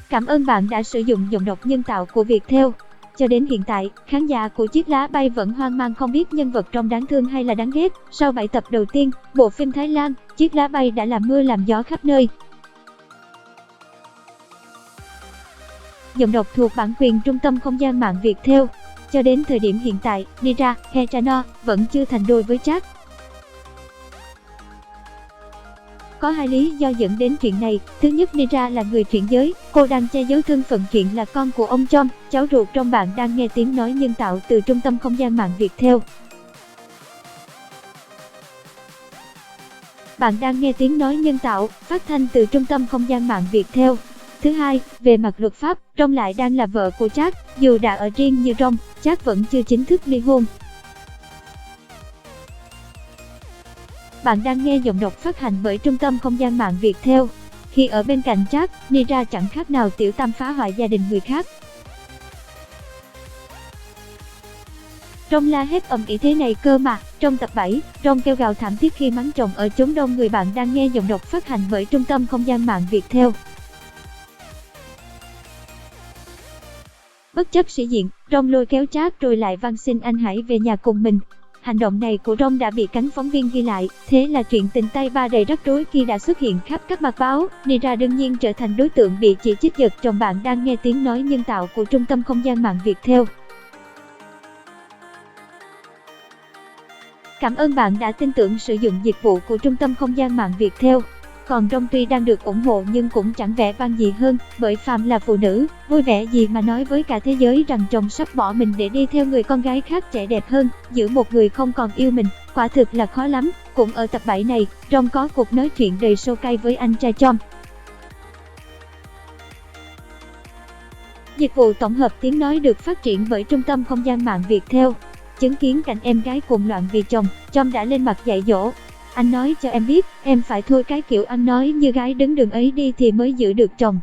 Cảm ơn bạn đã sử dụng giọng đọc nhân tạo của Viettel. Cho đến hiện tại, khán giả của Chiếc lá bay vẫn hoang mang không biết nhân vật trong đáng thương hay là đáng ghét. Sau 7 tập đầu tiên, bộ phim Thái Lan, Chiếc lá bay đã làm mưa làm gió khắp nơi. Giọng đọc thuộc bản quyền Trung tâm Không gian mạng Viettel. Cho đến thời điểm hiện tại, Nira Hechano vẫn chưa thành đôi với Jack. Có hai lý do dẫn đến chuyện này. Thứ nhất, Nira là người chuyển giới, cô đang che giấu thân phận chuyện là con của ông Chom, cháu ruột trong Bạn đang nghe tiếng nói nhân tạo từ Trung tâm Không gian mạng Viettel. Bạn đang nghe tiếng nói nhân tạo, phát thanh từ Trung tâm Không gian mạng Viettel. Thứ hai, về mặt luật pháp, Rong lại đang là vợ của Jack, dù đã ở riêng như Rong, Jack vẫn chưa chính thức ly hôn. Bạn đang nghe giọng đọc phát hành bởi Trung tâm Không gian mạng Viettel. Khi ở bên cạnh Jack, Nira chẳng khác nào tiểu tam phá hoại gia đình người khác. Rong la hét ầm ĩ thế này cơ mà. Trong tập 7, Rong kêu gào thảm thiết khi mắng chồng ở chốn đông người. Bạn đang nghe giọng đọc phát hành bởi Trung tâm Không gian mạng Viettel. Bất chấp sĩ diện, Rong lôi kéo Jack rồi lại van xin anh hãy về nhà cùng mình. Hành động này của Rong đã bị cánh phóng viên ghi lại, thế là chuyện tình tay ba đầy rắc rối khi đã xuất hiện khắp các mặt báo. Nira đương nhiên trở thành đối tượng bị chỉ trích giật chồng. Bạn đang nghe tiếng nói nhân tạo của Trung tâm Không gian mạng Viettel. Cảm ơn bạn đã tin tưởng sử dụng dịch vụ của Trung tâm Không gian mạng Viettel. Còn Rong tuy đang được ủng hộ nhưng cũng chẳng vẻ vang gì hơn, bởi phàm là phụ nữ, vui vẻ gì mà nói với cả thế giới rằng chồng sắp bỏ mình để đi theo người con gái khác trẻ đẹp hơn, giữ một người không còn yêu mình, quả thực là khó lắm. Cũng ở tập 7 này, Rong có cuộc nói chuyện đầy sâu cay với anh trai Chom. Dịch vụ tổng hợp tiếng nói được phát triển bởi Trung tâm Không gian mạng Viettel. Chứng kiến cảnh em gái cuồng loạn vì chồng, Chom đã lên mặt dạy dỗ. Anh nói cho em biết, em phải thôi cái kiểu ăn nói như gái đứng đường ấy đi thì mới giữ được chồng.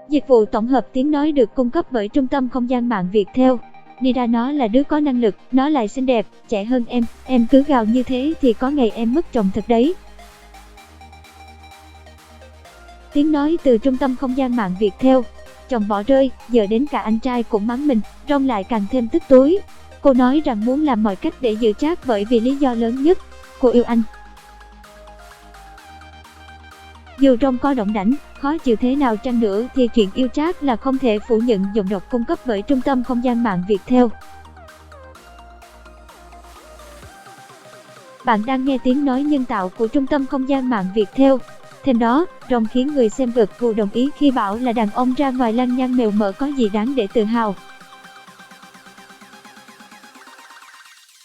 Dịch vụ tổng hợp tiếng nói được cung cấp bởi Trung tâm Không gian mạng Viettel. Nira nó là đứa có năng lực, nó lại xinh đẹp, trẻ hơn em cứ gào như thế thì có ngày em mất chồng thật đấy. Tiếng nói từ Trung tâm Không gian mạng Viettel. Chồng bỏ rơi, giờ đến cả anh trai cũng mắng mình, Rong lại càng thêm tức tối. Cô nói rằng muốn làm mọi cách để giữ Jack bởi vì lý do lớn nhất, cô yêu anh. Dù Rong có động đảnh, khó chịu thế nào chăng nữa thì chuyện yêu Jack là không thể phủ nhận. Giọng đọc cung cấp bởi Trung tâm Không gian mạng Viettel. Bạn đang nghe tiếng nói nhân tạo của Trung tâm Không gian mạng Viettel. Thêm đó, Rong khiến người xem gật gù đồng ý khi bảo là đàn ông ra ngoài lăng nhăng mèo mỡ có gì đáng để tự hào.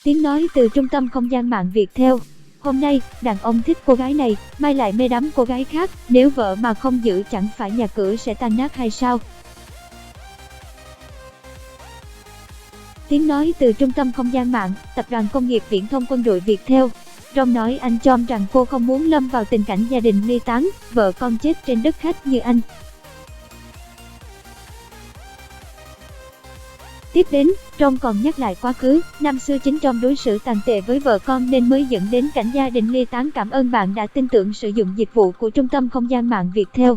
Tiếng nói từ Trung tâm Không gian mạng Viettel. Hôm nay, đàn ông thích cô gái này, mai lại mê đắm cô gái khác, nếu vợ mà không giữ chẳng phải nhà cửa sẽ tan nát hay sao? Tiếng nói từ Trung tâm Không gian mạng, Tập đoàn Công nghiệp Viễn thông Quân đội Viettel. Rong nói anh Chom rằng cô không muốn lâm vào tình cảnh gia đình ly tán, vợ con chết trên đất khách như anh. Tiếp đến, Rong còn nhắc lại quá khứ, năm xưa chính Rong đối xử tàn tệ với vợ con nên mới dẫn đến cảnh gia đình ly tán. Cảm ơn bạn đã tin tưởng sử dụng dịch vụ của Trung tâm Không gian mạng Viettel.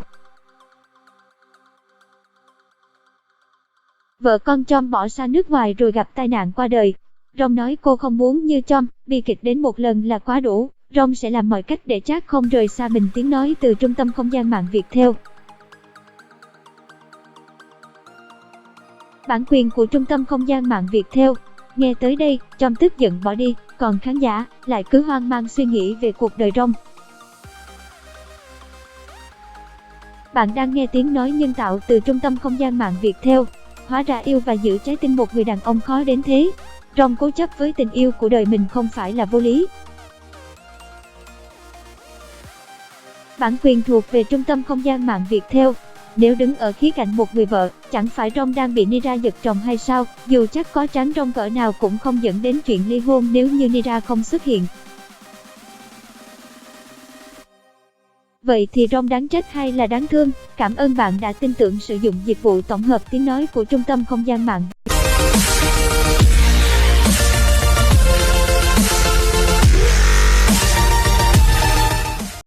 Vợ con Chom bỏ xa nước ngoài rồi gặp tai nạn qua đời. Rong nói cô không muốn như Chom, bi kịch đến một lần là quá đủ, Rong sẽ làm mọi cách để Jack không rời xa mình. Tiếng nói từ Trung tâm Không gian mạng Viettel. Bản quyền của Trung tâm Không gian mạng Viettel. Nghe tới đây, Chom tức giận bỏ đi, còn khán giả lại cứ hoang mang suy nghĩ về cuộc đời Rong. Bạn đang nghe tiếng nói nhân tạo từ Trung tâm Không gian mạng Viettel. Hóa ra yêu và giữ trái tim một người đàn ông khó đến thế. Rong cố chấp với tình yêu của đời mình không phải là vô lý. Bản quyền thuộc về Trung tâm Không gian mạng Viettel. Nếu đứng ở khía cạnh một người vợ, chẳng phải Rong đang bị Nira giật chồng hay sao? Dù chắc có tráng Rong cỡ nào cũng không dẫn đến chuyện ly hôn nếu như Nira không xuất hiện. Vậy thì Rong đáng trách hay là đáng thương? Cảm ơn bạn đã tin tưởng sử dụng dịch vụ tổng hợp tiếng nói của Trung tâm Không gian mạng